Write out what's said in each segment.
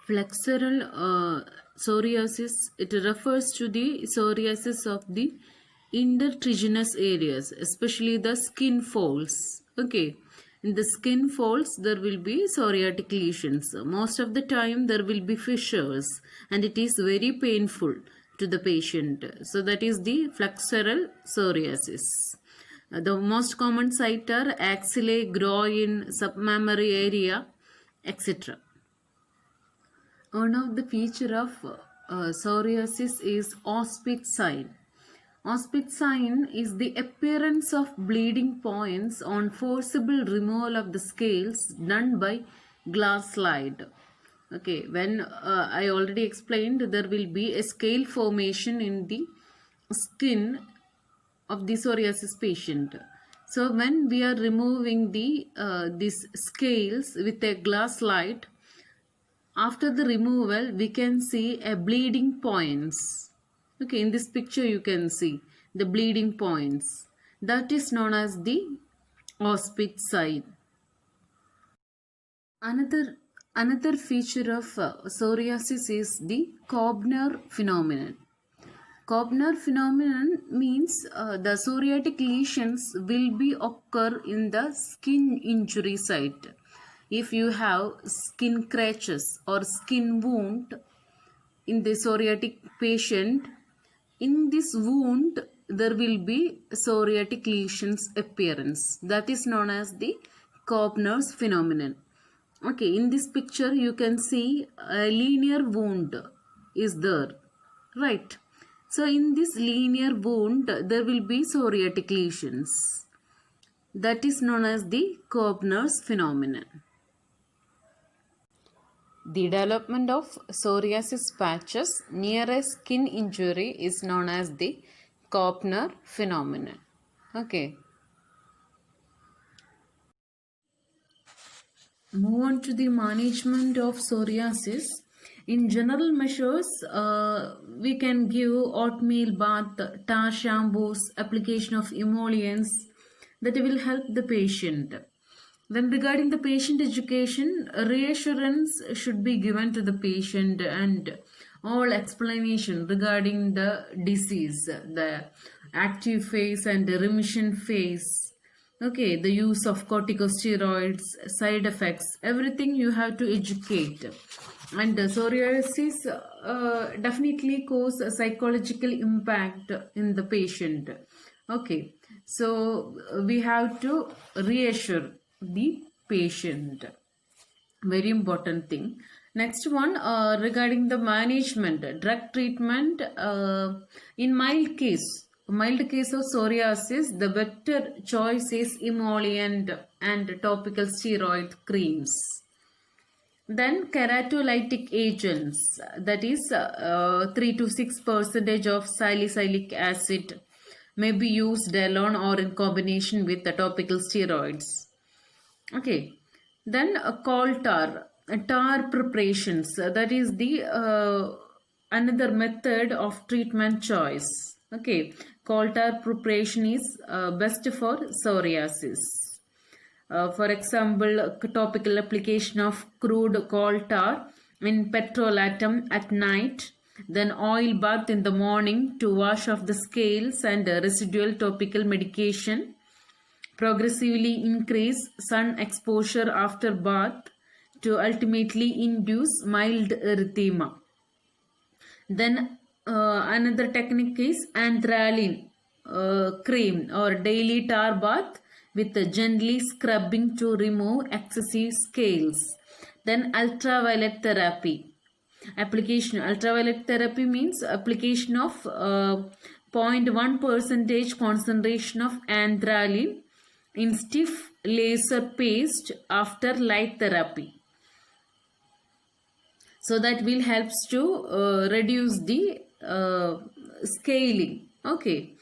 Flexural psoriasis, it refers to the psoriasis of the intertriginous areas, especially the skin folds. Okay, in the skin folds there will be psoriatic lesions. Most of the time there will be fissures and it is very painful to the patient. So that is the flexural psoriasis. The most common site are axillae, groin, submammary area, etc. One of the feature of psoriasis is Auspitz sign. Auspitz sign is the appearance of bleeding points on forcible removal of the scales done by glass slide. Okay, when I already explained, there will be a scale formation in the skin of the psoriasis patient. So when we are removing the these scales with a glass slide, after the removal we can see a bleeding points. Okay, in this picture you can see the bleeding points. That is known as the Auspitz sign. Another feature of psoriasis is the Koebner phenomenon. Koebner phenomenon means the psoriatic lesions will be occur in the skin injury site. If you have skin scratches or skin wound in the psoriatic patient, in this wound there will be psoriatic lesions appearance. That is known as the Koebner's phenomenon. Okay, in this picture you can see a linear wound is there, right? So in this linear wound there will be psoriatic lesions. That is known as the Koebner's phenomenon. The development of psoriasis patches near a skin injury is known as the Koebner phenomenon. Okay. Move on to the management of psoriasis. In general measures, we can give oatmeal bath, tar shampoos, application of emollients that will help the patient. Then regarding the patient education, reassurance should be given to the patient and all explanation regarding the disease, the active phase and the remission phase. Okay, the use of corticosteroids, side effects, everything you have to educate. And psoriasis definitely cause a psychological impact in the patient. Okay, so we have to reassure the patient. Very important thing. Next one, regarding the management, drug treatment. In mild case of psoriasis, the better choice is emollient and topical steroid creams. Then keratolytic agents, that is 3 to 6% of salicylic acid may be used alone or in combination with the topical steroids. Okay, then coal tar preparations, that is the another method of treatment choice. Okay, coal tar preparation is best for psoriasis. For example, topical application of crude coal tar in petrolatum at night, then oil bath in the morning to wash off the scales and residual topical medication. Progressively increase sun exposure after bath to ultimately induce mild erythema. Then another technique is anthralin cream or daily tar bath with gently scrubbing to remove excessive scales. Then ultraviolet therapy. Ultraviolet therapy means application of 0.1% concentration of anthralin in stiff laser paste after light therapy. So that will helps to reduce the scaling. Okay,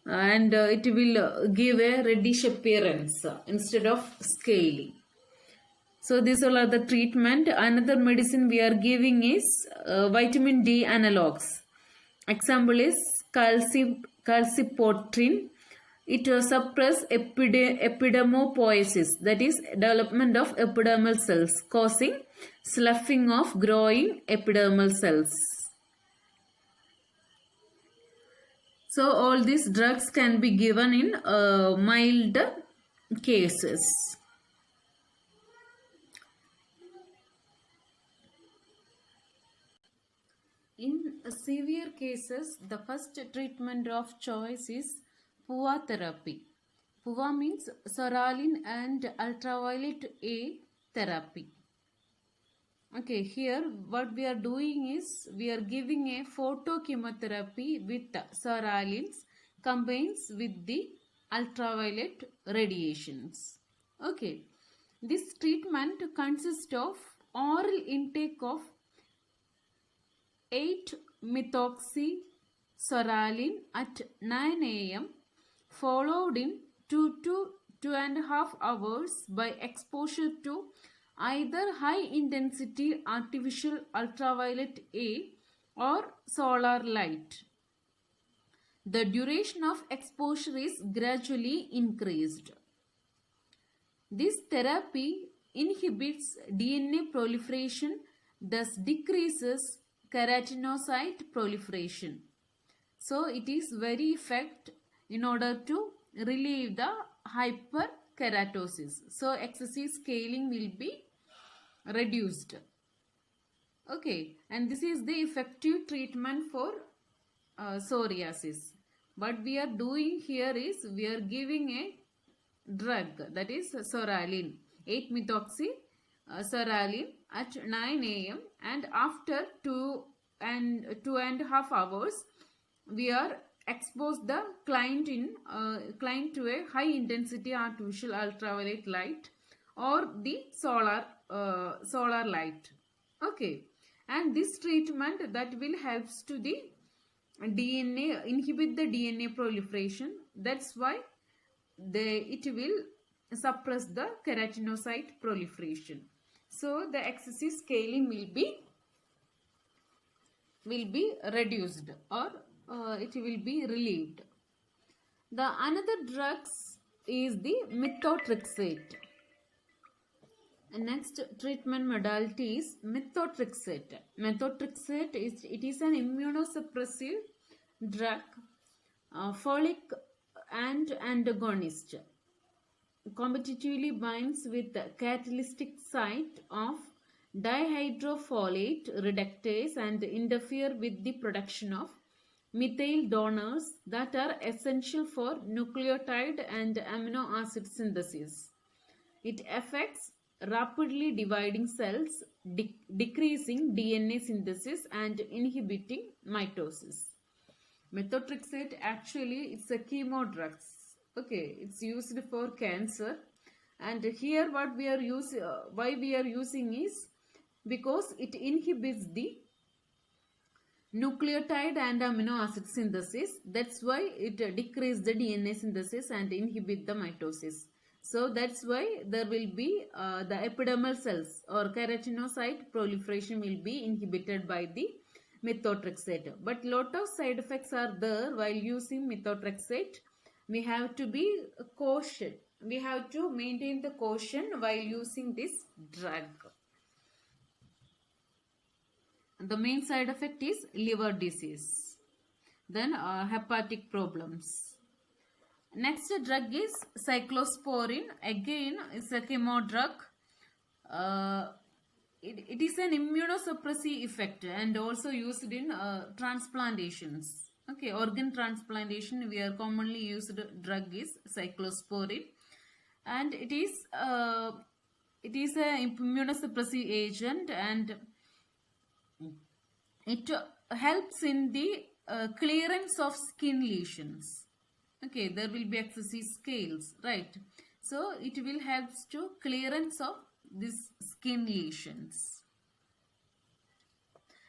and it will give a reddish appearance instead of scaling. So these all are the treatment. Another medicine we are giving is vitamin D analogs. Example is calcipotriene. It suppress epidermopoiesis, that is development of epidermal cells, causing sloughing of growing epidermal cells. So all these drugs can be given in mild cases. In severe cases, the first treatment of choice is PUA therapy. PUA means psoralen and ultraviolet A therapy. Okay, here what we are doing is we are giving a photochemotherapy with psoralens combines with the ultraviolet radiations. Okay, this treatment consists of oral intake of 8-methoxypsoralen at 9 a.m. followed in 2 to 2.5 hours by exposure to either high intensity artificial ultraviolet A or solar light. The duration of exposure is gradually increased. This therapy inhibits DNA proliferation, thus decreases keratinocyte proliferation. So it is very effective in order to relieve the hyperkeratosis. So excessive scaling will be reduced. Okay, and this is the effective treatment for psoriasis. What we are doing here is we are giving a drug, that is psoralen, 8-methoxypsoralen at 9 a.m. and after 2.5 hours we are expose the client to a high intensity artificial ultraviolet light or the solar light. Okay, and this treatment that will helps to the DNA, inhibit the DNA proliferation. That's why it will suppress the keratinocyte proliferation. So the excessive scaling will be reduced or it will be relieved. The another drugs is the methotrexate. Next treatment modality is methotrexate. Methotrexate is an immunosuppressive drug, folic and antagonist. Competitively binds with the catalytic site of dihydrofolate reductase and interfere with the production of methyl donors that are essential for nucleotide and amino acid synthesis. It affects rapidly dividing cells, decreasing DNA synthesis and inhibiting mitosis. Methotrexate actually it's a chemo drugs. Okay, it's used for cancer, and here what we are why we are using is because it inhibits the nucleotide and amino acid synthesis. That's why it decreases the DNA synthesis and inhibit the mitosis. So that's why there will be the epidermal cells or keratinocyte proliferation will be inhibited by the methotrexate. But lot of side effects are there while using methotrexate. We have to be cautious. We have to maintain the caution while using this drug. The main side effect is liver disease. Then hepatic problems. Next drug is cyclosporin. Again, it's a chemo drug. It is an immunosuppressive effect and also used in transplantations. Okay, organ transplantation, we are commonly used drug is cyclosporin, and it is an immunosuppressive agent, and it helps in the clearance of skin lesions. Okay, there will be excessive scales, right? So it will help to clearance of these skin lesions.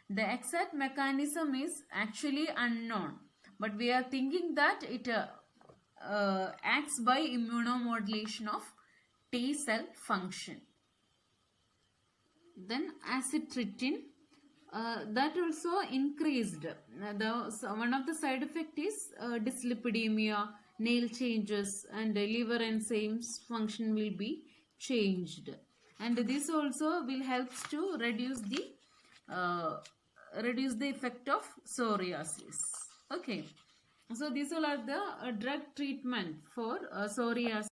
The exact mechanism is actually unknown, but we are thinking that it acts by immunomodulation of T cell function. Then acitretin, that also increased. One of the side effect is dyslipidemia, nail changes, and liver enzymes function will be changed. And this also will helps to uh, reduce the effect of psoriasis. Okay, so these all are the drug treatment for psoriasis.